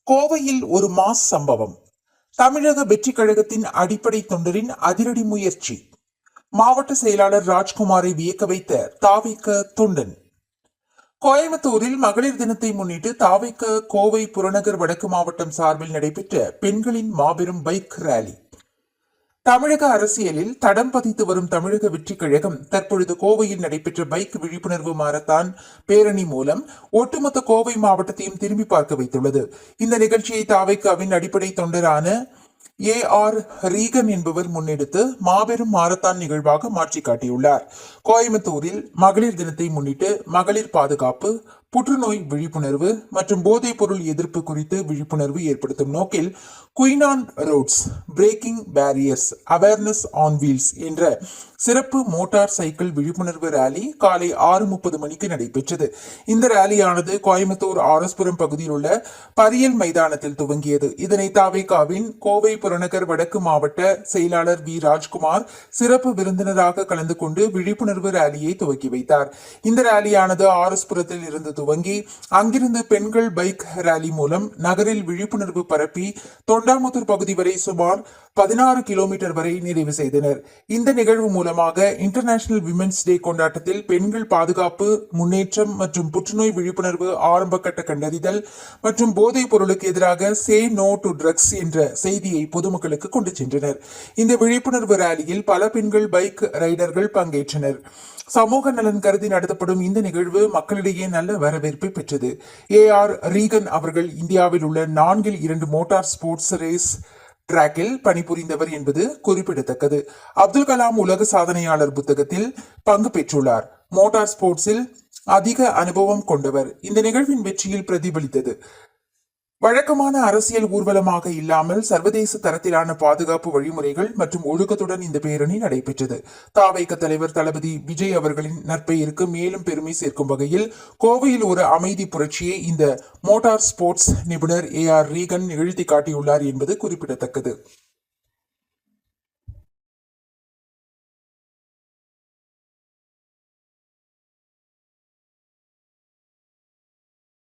கோவையில் ஒரு மாஸ் சம்பவம். தமிழக வெற்றிக் கழகத்தின் அடிப்படை தொண்டரின் அதிரடி முயற்சி. மாவட்ட செயலாளர் ராஜ்குமாரை வியக்க வைத்த தாவிக தொண்டன். கோயம்புத்தூரில் மகளிர் தினத்தை முன்னிட்டு தாவிக கோவை புறநகர் வடக்கு மாவட்டம் சார்பில் நடைபெற்ற பெண்களின் மாபெரும் பைக் ரேலி. தமிழக அரசியலில் தடம் பதித்து வரும் தமிழக வெற்றிக் கழகம் தற்பொழுது கோவையில் நடைபெற்ற பைக் விழிப்புணர்வு மாரத்தான் பேரணி மூலம் ஒட்டுமொத்த கோவை மாவட்டத்தையும் திரும்பி பார்க்க வைத்துள்ளது. இந்த நிகழ்ச்சியை தாவைக்காவின் அடிப்படை தொண்டரான AR ரீகன் என்பவர் முன்னெடுத்து மாபெரும் மாரத்தான் நிகழ்வாக மாற்றி காட்டியுள்ளார். கோயம்புத்தூரில் மகளிர் தினத்தை முன்னிட்டு மகளிர் பாதுகாப்பு, புற்றுநோய் விழிப்புணர்வு மற்றும் போதைப் பொருள் எதிர்ப்பு குறித்து விழிப்புணர்வு ஏற்படுத்தும் நோக்கில் queen on roads breaking barriers awareness on wheels என்ற சிறப்பு மோட்டார் சைக்கிள் விழிப்புணர்வு ரேலி காலை 6:30 மணிக்கு நடைபெற்றது. இந்த ரேலியானது கோயம்புத்தூர் ஆர்எஸ்புரம் பகுதியில் உள்ள பரியல் மைதானத்தில் துவங்கியது. இதனை தாவேகாவின் கோவை புறநகர் வடக்கு மாவட்ட செயலாளர் V. ராஜ்குமார் சிறப்பு விருந்தினராக கலந்து கொண்டு விழிப்புணர்வு ரேலியை துவக்கி வைத்தார். இந்த ரேலியானது ஆர்எஸ்புரத்தில் இருந்து துவங்கி அங்கிருந்து பெண்கள் பைக் ரேலி மூலம் நகரில் விழிப்புணர்வு பரப்பி தொண்டாமுத்தூர் பகுதி வரை சுமார் 16 கிலோமீட்டர் வரை நிறைவு செய்தனர். இந்த நிகழ்வு மூலமாக இன்டர்நேஷனல் விமென்ஸ் டே கொண்டாட்டத்தில் பெண்கள் பாதுகாப்பு, முன்னேற்றம் மற்றும் புற்றுநோய் விழிப்புணர்வு, ஆரம்ப கட்ட கண்டறிதல் மற்றும் போதைப் பொருளுக்கு எதிராக சே நோ டு ட்ரக்ஸ் என்ற செய்தியை பொதுமக்களுக்கு கொண்டு சென்றனர். இந்த விழிப்புணர்வு ரேலியில் பல பெண்கள் பைக் ரைடர்கள் பங்கேற்றனர். சமூக நலன் கருதி நடத்தப்படும் இந்த நிகழ்வு மக்களிடையே நல்ல வரவேற்பை பெற்றது. AR ரீகன் அவர்கள் இந்தியாவில் உள்ள 4 மோட்டார் ஸ்போர்ட்ஸ் ரேஸ் டிராக்கில் பணிபுரிந்தவர் என்பது குறிப்பிடத்தக்கது. அப்துல் கலாம் உலக சாதனையாளர் புத்தகத்தில் பங்கு பெற்றுள்ளார். மோட்டார் ஸ்போர்ட்ஸில் அதிக அனுபவம் கொண்டவர். இந்த நிகழ்வின் வெற்றியில் பிரதிபலித்தது. வழக்கமான அரசியல் ஊர்வலமாக இல்லாமல் சர்வதேச தரத்திலான பாதுகாப்பு வழிமுறைகள் மற்றும் ஒழுக்கத்துடன் இந்த பேரணி நடைபெற்றது. தாவைக்க தலைவர் தளபதி விஜய் அவர்களின் நற்பெயருக்கு மேலும் பெருமை சேர்க்கும் வகையில் கோவையில் ஒரு அமைதி புரட்சியை இந்த மோட்டார் ஸ்போர்ட்ஸ் நிபுணர் AR ரீகன் நிகழ்த்தி காட்டியுள்ளார் என்பது குறிப்பிடத்தக்கது.